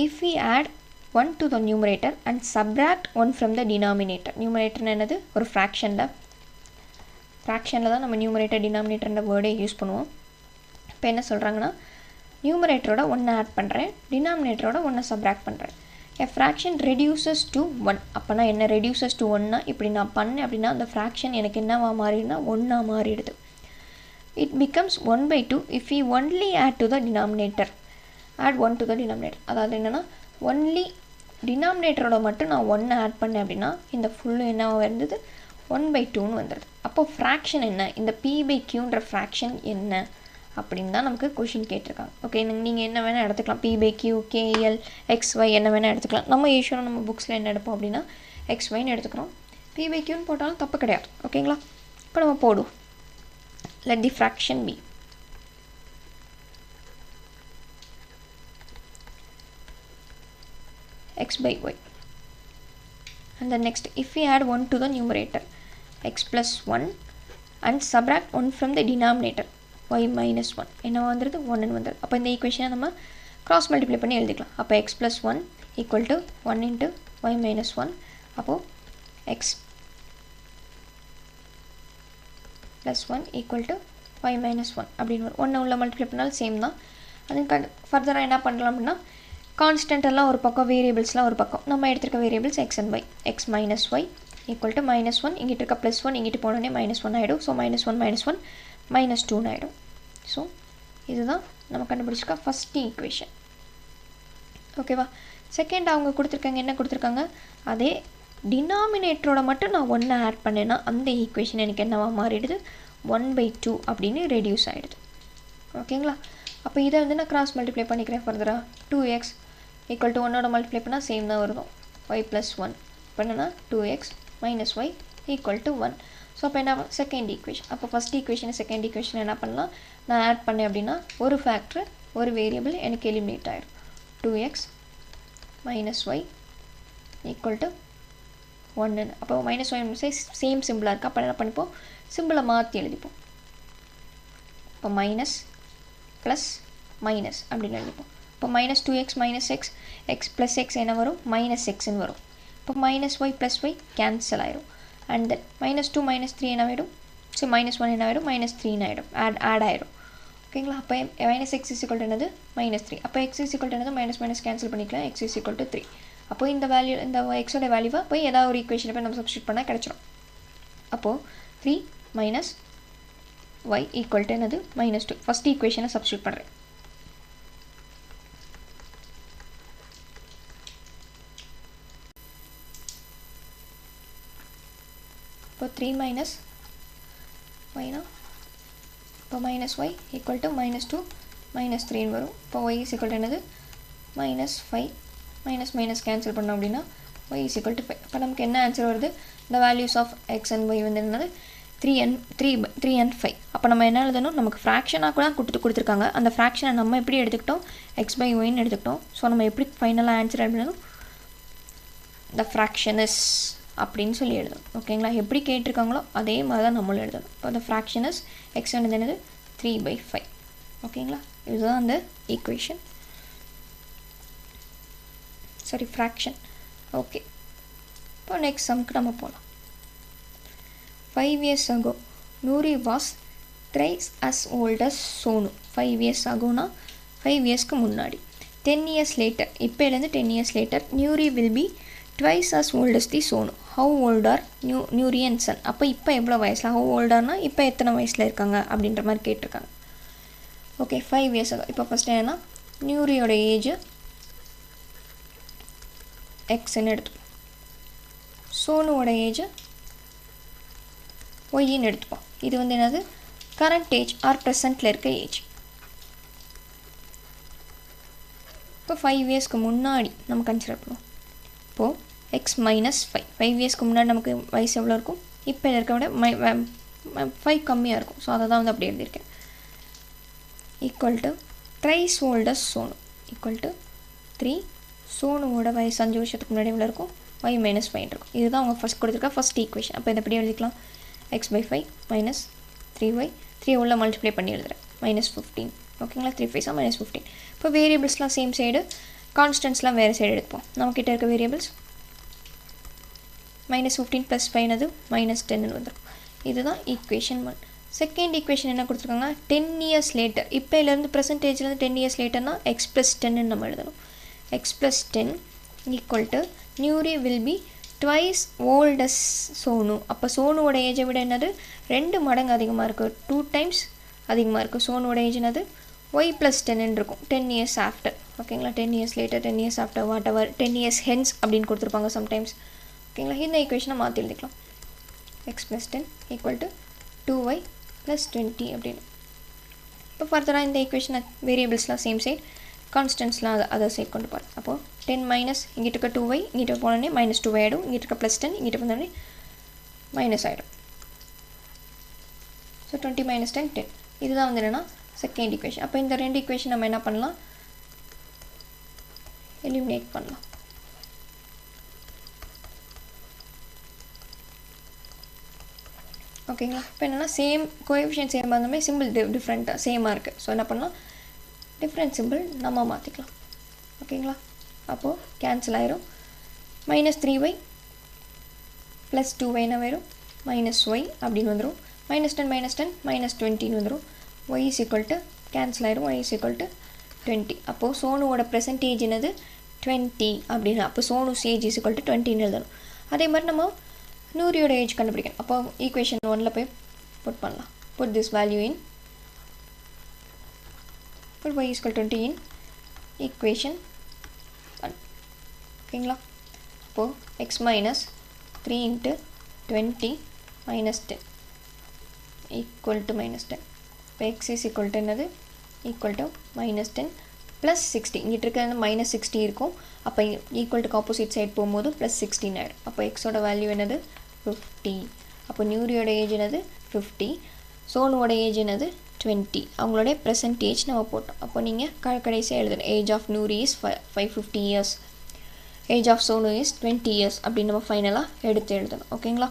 if we add 1 to the numerator and subtract 1 from the denominator. Numerator என்னது ஒரு fractionல தான் நம்ம numerator denominator என்ற வேர்டை யூஸ் பண்ணுவோம். இப்போ என்ன சொல்கிறாங்கன்னா நியூமரேட்டரோட 1 ஆட் பண்ணுறேன், டினாமினேட்டரோட 1 சப்ராக்ட் பண்ணுறேன். a fraction reduces to 1. அப்போனா என்ன reduces to 1னா இப்படி நான் பண்ணேன் அப்படின்னா அந்த ஃப்ராக்ஷன் எனக்கு என்னவா மாறிடுனா 1ஆ மாறிடுது. it becomes 1 by 2 if we only add to the denominator. add 1 to the denominator. அதாவது என்னென்னா ஒன்லி டினாமினேட்டரோட மட்டும் நான் 1 ஆட் பண்ணேன் அப்படின்னா இந்த ஃபுல்லு என்னவா இருந்தது 1 by 2ன்னு வந்துடுது. அப்போது ஃப்ராக்ஷன் என்ன, இந்த p by qன்ற ஃப்ராக்ஷன் என்ன அப்படின்னு தான் நமக்கு கொஷின் கேட்டிருக்காங்க. ஓகே, நீங்கள் என்ன வேணால் எடுத்துக்கலாம், p by q, kl, xy என்ன வேணால் எடுத்துக்கலாம். நம்ம யூஸ்வலாக நம்ம புக்ஸில் என்ன எடுப்போம் அப்படின்னா xyன்னு எடுத்துக்கிறோம். p by qன்னு போட்டாலும் தப்பு கிடையாது. ஓகேங்களா, இப்போ நம்ம போடுவோம். let the fraction be x by y. And the next, if we add 1 to the numerator, x plus 1, and subtract 1 from the denominator, y minus 1, என்ன வந்துடுது 1ன்னு வந்துடுது. அப்போ இந்த ஈக்குவேஷனை நம்ம cross multiply பண்ணி எழுதிக்கலாம். அப்போ x plus 1 equal to 1 into y minus 1. அப்போது x plus 1 equal to y minus 1 அப்படின்னு வரும். 1 உள்ள மல்டிப்ளை பண்ணாலும் சேம் தான். அது ஃபர்தராக என்ன பண்ணலாம் அப்படின்னா கான்ஸ்டன்ட் எல்லாம் ஒரு பக்கம், வேரியபிள்ஸ்லாம் ஒரு பக்கம். நம்ம எடுத்துருக்க variables x and y. x minus y equal to minus 1. இங்கிட்டு இருக்க ப்ளஸ் 1 இங்கிட்டு போனோடனே minus 1 ஆகிடும். ஸோ minus 1 minus 1 minus 2 ஆகிடும். ஸோ இதுதான் நம்ம கண்டுபிடிச்சிருக்க ஃபஸ்ட் ஈக்குவேஷன். ஓகேவா, செகண்ட் அவங்க கொடுத்துருக்காங்க, என்ன கொடுத்துருக்காங்க, அதே டினாமினேட்டரோட மட்டும் நான் 1 ஆட் பண்ணேன்னா அந்த ஈக்குவேஷன் எனக்கு என்னவா மாறிடுது 1 by 2 அப்படின்னு ரெடியூஸ் ஆகிடுது. ஓகேங்களா, அப்போ இதை வந்து நான் கிராஸ் மல்டிப்ளை பண்ணிக்கிறேன் ஃபர்தராக. 2x ஈக்குவல் டு 1ஓட மல்டிப்ளை பண்ணால் சேம் தான் வருதும். y + 1 பண்ணனா 2x - y equal to 1. So அப்போ என்ன செகண்ட் ஈக்குவேஷன். அப்போ ஃபஸ்ட் ஈக்குவேஷன் செகண்ட் ஈக்குவேஷன் என்ன பண்ணலாம், நான் ஆட் பண்ணேன் அப்படின்னா ஒரு ஃபேக்டர் ஒரு வேரியபிள் எனக்கு எலிமினேட் ஆகிடும். 2x - y equal to 1. அப்போ -y சேம் சிம்பிளாக இருக்குது. அப்போ என்ன பண்ணிப்போம், சிம்பிளை மாற்றி எழுதிப்போம். இப்போ மைனஸ் ப்ளஸ் மைனஸ் அப்படின்னு எழுதிப்போம். இப்போ -2x - x, x + x என்ன வரும் -xன்னு வரும். இப்போ -y + y கேன்சல் ஆயிடும். அண்ட் தென் -2 - 3 என்ன ஆகிடும், ஸோ -1 என்ன ஆகிடும் -3ன்னு ஆகிடும், ஆட் ஆகிடும். ஓகேங்களா, அப்போ -x = என்னது -3. அப்போ x = என்னது மைனஸ் கேன்சல் பண்ணிக்கலாம், x = 3. அப்போ இந்த வேல்யூ, இந்த எக்ஸோட வேல்யூவை போய் ஏதாவது ஒரு ஈக்குவேஷனை போய் நம்ம சப்ஸ்டியூட் பண்ணால் கிடச்சிடும். அப்போது 3 - y ஈக்குவல் டு என்னது -2. ஃபஸ்ட் ஈக்குவேஷனை சப்ஸ்டியூட் பண்ணுறேன். இப்போ 3 - yனா இப்போ -y ஈக்குவல் டு -2 - 3ன்னு வரும். இப்போ y = என்னது -5, மைனஸ் கேன்சல் பண்ணோம் அப்படின்னா y = 5. இப்போ நமக்கு என்ன ஆன்சர் வருது, the values of x and y வந்து என்னது 3 and 5. அப்போ நம்ம என்ன எழுதணும், நமக்கு ஃப்ராக்ஷனாக கூட கொடுத்துருக்காங்க. அந்த ஃப்ராக்ஷனை நம்ம எப்படி எடுத்துக்கிட்டோம், x by yன்னு எடுத்துக்கிட்டோம். ஸோ நம்ம எப்படி ஃபைனலாக ஆன்சர் எழுதணும், the fraction is அப்படின்னு சொல்லி எழுதணும். ஓகேங்களா, எப்படி கேட்டிருக்காங்களோ அதே மாதிரி தான் நம்மளும் எழுதணும். இப்போ the fraction is x என்னது 3/5. ஓகேங்களா, இதுதான் அந்த ஈக்குவேஷன், சாரி ஃப்ராக்ஷன். ஓகே, இப்போ நெக்ஸ்ட் சம்க்கு நம்ம போகலாம். 5 years ago, Nuri was thrice as old as Sonu. 5 years agoனா 5 இயர்ஸ்க்கு முன்னாடி. 10 years later, இப்போலேருந்து 10 years later, Nuri will be twice as old as the Sonu. How old are Nuri and son? அப்போ இப்போ எவ்வளோ வயசில், how old ஆர்னா இப்போ எத்தனை வயசில் இருக்காங்க அப்படின்ற மாதிரி கேட்டிருக்காங்க. Okay, 5 years ago. இப்போ ஃபஸ்ட் என்னன்னா நியூரியோட ஏஜ் எக்ஸ்ன்னு எடுத்துப்போம், சோனுவோட ஏஜ் ஒய்ன்னு எடுத்துப்போம். இது வந்து என்னது கரண்ட் ஏஜ் ஆர் ப்ரெசண்ட்டில் இருக்க ஏஜ். இப்போ 5 இயர்ஸ்க்கு முன்னாடி நம்ம கன்சிடர் பண்ணுவோம். இப்போது x - 5, 5 இயர்ஸ்க்கு முன்னாடி நமக்கு வயசு எவ்வளோ இருக்கும், இப்போ இருக்க விட 5 கம்மியாக இருக்கும். ஸோ அதை தான் வந்து அப்படி எழுதியிருக்கேன். Equal to thrice olds Sonu equal to 3. சோனுவோட வயசு 5 வருஷத்துக்கு முன்னாடி எவ்வளோ இருக்கும், y - 5 இருக்கும். இதுதான் அவங்க ஃபஸ்ட் கொடுத்துருக்க ஃபஸ்ட் ஈக்குவேஷன். அப்போ இதை எப்படி எழுதிக்கலாம், x/5 - 3y, 3 உள்ள மல்டிப்ளை பண்ணி எழுதுகிறேன் -15. ஓகேங்களா, 3 5 -15. இப்போ வேரியபிள்ஸ்லாம் சேம் சைடு கான்ஸ்டன்ட்ஸ்லாம் வேறு சைடு எடுப்போம். நம்மக்கிட்ட இருக்க வேரியபிள்ஸ் -15 + 5 அது -10 வந்துடும். இதுதான் ஈக்குவேஷன் 1. செகண்ட் ஈக்குவேஷன் என்ன கொடுத்துருக்காங்க, 10 years later. இப்போலேருந்து ப்ரெசன்டேஜ்லேருந்து 10 years laterனா x + 10 நம்ம எழுதணும். x + 10 = Nuri will be twice old as Sonu. அப்போ சோனுவோட ஏஜை விட என்னது 2 மடங்கு அதிகமாக இருக்குது, 2 times அதிகமாக இருக்குது. சோனுவோட ஏஜ் என்னது y + 10 இருக்கும், 10 years after. ஓகேங்களா, 10 years later, 10 years after, what ever, 10 years hence அப்படின்னு கொடுத்துருப்பாங்க சம்டைம்ஸ். ஓகேங்களா, இந்த ஈக்குவேஷனை மாற்றி எழுதிக்கலாம். x + 10 = 2y + 20 அப்படின்னு. இப்போ ஃபர்தராக இந்த ஈக்குவேஷனை வேரியபிள்ஸ்லாம் சேம் சைட், கான்ஸ்டன்ட்ஸ்லாம் அதர் சைட் கொண்டு போகிறேன். அப்போது 10 - இங்கிட்ட இருக்க 2y இங்கிட்ட போனோடனே -2y ஆகிடும், இங்கிட்ட இருக்க +10 இங்கிட்ட வந்தோடனே மைனஸ் ஆகிடும். ஸோ 20 - 10 10. இதுதான் வந்து என்னென்னா செகண்ட் ஈக்குவேஷன். அப்போ இந்த 2 ஈக்குவேஷன் நம்ம என்ன பண்ணலாம், எலிமினேட் பண்ணலாம். ஓகேங்களா, இப்போ என்னென்னா சேம் கோஎஃபிஷியன்ட் சேமாக இருந்தாலுமே சிம்பிள் டிஃப்ரெண்ட்டாக சேமாக இருக்குது. ஸோ என்ன பண்ணலாம், டிஃப்ரெண்ட் சிம்பிள் நம்ம மாற்றிக்கலாம். ஓகேங்களா, அப்போது கேன்சல் ஆயிரும். -3y + 2y என்ன வரும், -y அப்படின்னு வந்துடும். -10 - 10 -20 வந்துடும். y = கேன்சல் ஆயிரும், y = 20. அப்போது சோனுவோட ப்ரெசன்டேஜ் என்னது 20 அப்படின்னா, அப்போ சோனுஸ் ஏஜ் = 20 எழுதணும். அதே மாதிரி நம்ம நூரியோட ஏஜ் கண்டுபிடிக்கணும். அப்போ ஈக்குவேஷன் 1ல் போய் புட் பண்ணலாம். Put this value in, put y = 20 in equation 1. ஓகேங்களா, அப்போது x - 3 × 20 - 10 = -10. இப்போ x = என்னது, = -10 + 60. இங்கிட்ட இருக்கிறது -60 இருக்கும். அப்போ ஈக்குவல்ட்டுக்கு ஆப்போசிட் சைட் போகும்போது +16 ஆகிடும். அப்போ எக்ஸோட வேல்யூ என்னது 50. அப்போ நியூரியோட ஏஜ் என்னது 50, சோனுவோட ஏஜ் என்னது 20. அவங்களோட ப்ரெசன்டேஜ் நம்ம போட்டோம். அப்போ நீங்கள் கடைசியாக எழுதணும், age of Noori is 550 years, age of Sonu is 20 years அப்படின்னு நம்ம ஃபைனலாக எடுத்து எழுதணும். ஓகேங்களா.